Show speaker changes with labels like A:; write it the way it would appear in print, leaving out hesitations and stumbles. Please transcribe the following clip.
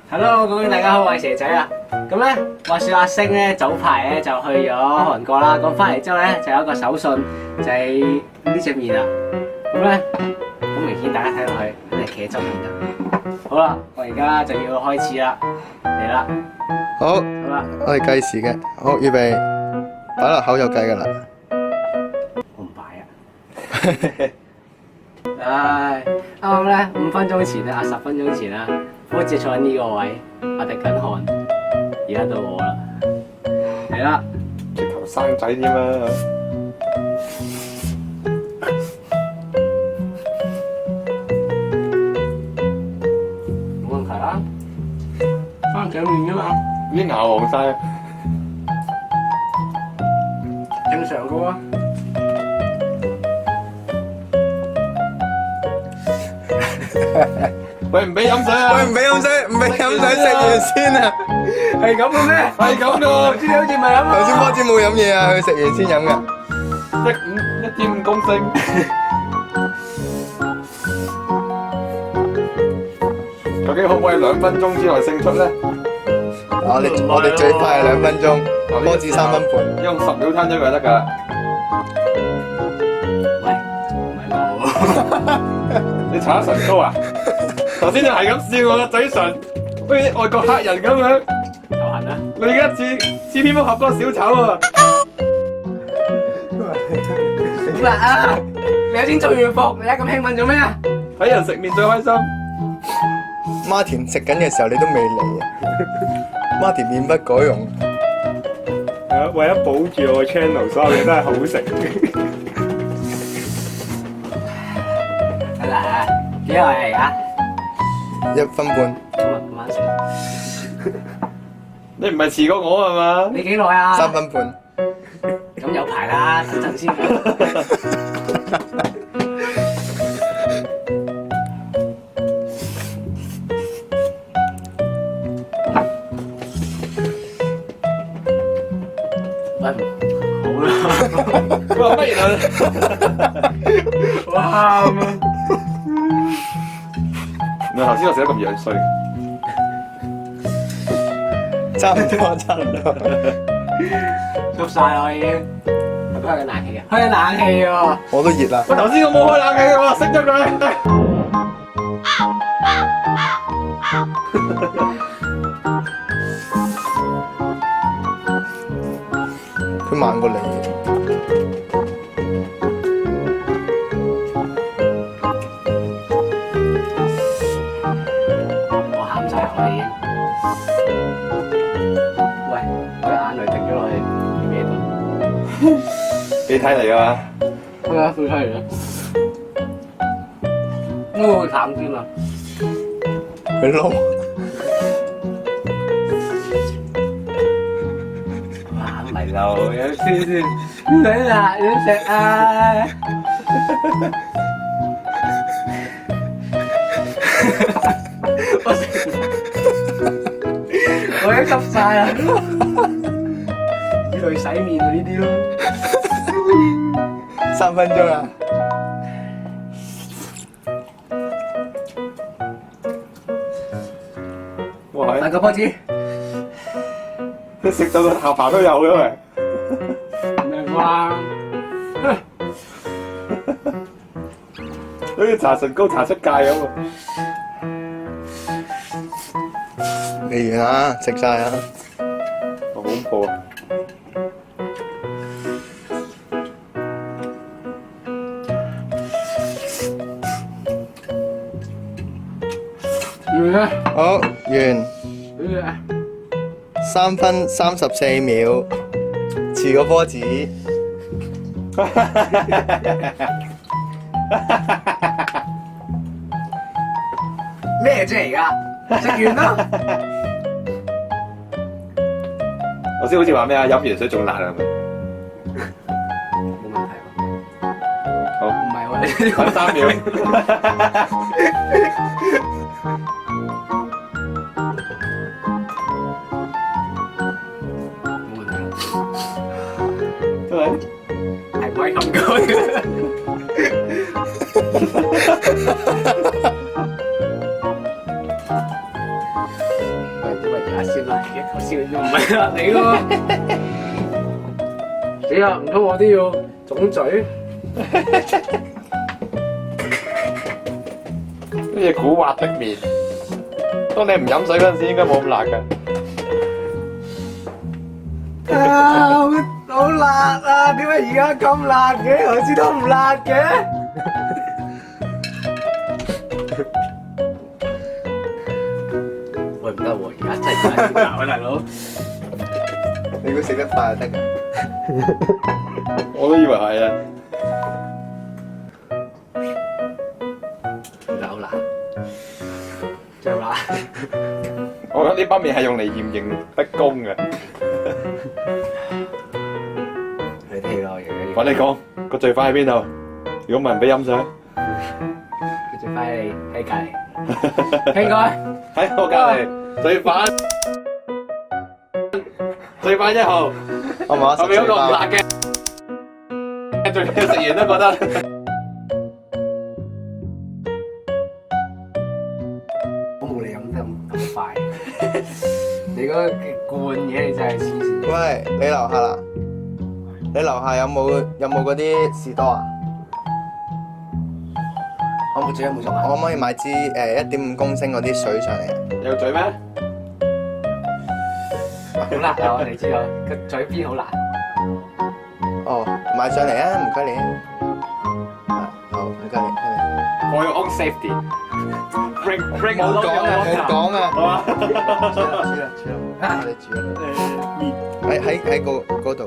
A: Hello，各位大家好，我係蛇仔啊。咁咧，話說阿星咧早排咧就去咗韓國啦，咁翻嚟之後咧就有一個手信，就係呢隻麵啊。咁咧好明顯，大家睇落去係茄汁麵啊。好啦，我而家就要開始啦，嚟啦。
B: 好，
A: 好啦，
B: 我哋計時嘅，好預備，擺落口就計噶啦。
A: 我唔擺啊。唉，啱啱咧5分鐘前啊，10分鐘前啦，波姐坐喺呢個位，我滴緊汗，而家到我啦，嚟啦，
C: 直頭生仔添啊！
A: 冇問題啦，番茄麵啫嘛，
C: 已經咬黃晒，
A: 正常噶喎。
C: 喂，唔俾飲水啊！
B: 喂，唔俾飲水，唔俾飲水，食完先啊！
A: 係咁嘅咩？
C: 係咁噶喎，
A: 知你好似唔係咁啊！
B: 頭先波子冇飲嘢啊，佢食完先飲噶。
C: 1.5公升。究竟可唔可以2分鐘之內勝出咧？
B: 我哋最快係2分鐘，波子3分半。
C: 用10秒攤咗佢就得㗎啦。
A: 喂，唔係我。
C: 你搽唇膏啊？頭先你係咁笑我個嘴唇，好似外國客人咁樣。
A: 頭痕啊！
C: 你而家似蝙蝠俠嗰個小丑喎。
A: 點啊？你頭先做完服，你而家咁興奮做咩啊？
C: 睇人食麵最開心。
B: Martin 食緊嘅時候你都未嚟啊！Martin 面不改容。
D: 係啊，為咗保住我個 channel，所有嘢都係好食。
A: 得啦，幾耐嚟啊
B: 1分半。
A: 咁啊，慢慢食。
C: 你唔係遲過我係嘛？
A: 你幾耐啊
B: 3分半。
A: 咁有排啦，等陣先。喂，好啦。
C: 哇，乜嘢啊？
A: 哇！
C: 唔係頭先我食得咁樣衰。
B: 差唔多，差唔多。
A: 熟晒啦已經。係咪開緊冷氣啊？開緊冷氣喎。
B: 我都熱啦。
C: 喂，頭先我冇開冷氣嘅喎，熄咗佢。
B: 佢慢過你。
A: 我喊晒口啦已經。喂，我嘅眼淚滴咗落去啲咩度？
C: 你睇嚟㗎嘛？
A: 係啊，笑出嚟啦。會淡啲嘛？
B: 佢撈。
A: 哇，唔係路，有先先。唔使啦，要食啊！我已經濕晒啦，以淚洗面啊呢啲咯。
B: 3分鐘啊！
C: 哇，
A: 大個波子，
C: 你食到個下巴都有嘅喂。
A: 唔係啩？
C: 好似搽唇膏搽出界咁喎。
B: 未完啊，食晒啊！
C: 好恐怖啊！
A: 完啦，
B: 好，完。
A: 完啦。
B: 3分34秒，遲過波子。
A: 咩啫而家？食完啦。
C: 頭先好似話咩啊？飲完水仲辣啊！
A: 冇問題喎。
C: 好，
A: 唔係喎，你
C: 等3秒。
A: 冇問題。
C: 係咪？
A: 係鬼咁講嘅。喂，點解而家先嚟嘅？頭先都唔係辣你㗎嘛？死啦！唔通我都要腫嘴？
C: 呢隻古惑的麵，當你唔飲水嗰陣時，應該冇咁辣㗎。
A: 啊！好辣啊！點解而家咁辣嘅？頭先都唔辣嘅。喂，唔得喎！而家真係辣啊，大佬！
B: 你如果食得快就得㗎。
C: 我都以為係啊。
A: 唔係好辣，仲辣。
C: 我覺得呢包麵係用嚟嚴刑逼供嘅。
A: 你聽咯，
C: 我你講個罪犯喺邊度？如果唔係唔俾飲水，
A: 佢最快喺隔離。聽過？
C: 喺我隔離。罪犯1號，
B: 我冇
C: 後面嗰個唔辣嘅，仲要食完都覺得。
A: 我冇你飲得咁快。你嗰個罐嘢你真係黐線。
B: 喂，你樓下啦？你樓下有冇嗰啲士多啊？
A: 我冇嘴，冇錯。
B: 我可唔可以買支1.5公升嗰啲水上嚟啊？
C: 有嘴咩？
A: 好辣啊！我哋知道個嘴邊好辣。
B: 哦，買上嚟啊！唔該你。好，唔該你，唔該你。
C: For your own safety。Bring
B: 冇講啊，冇講啊。
C: 好啊。
B: 煮啦，你煮啦。喺嗰度。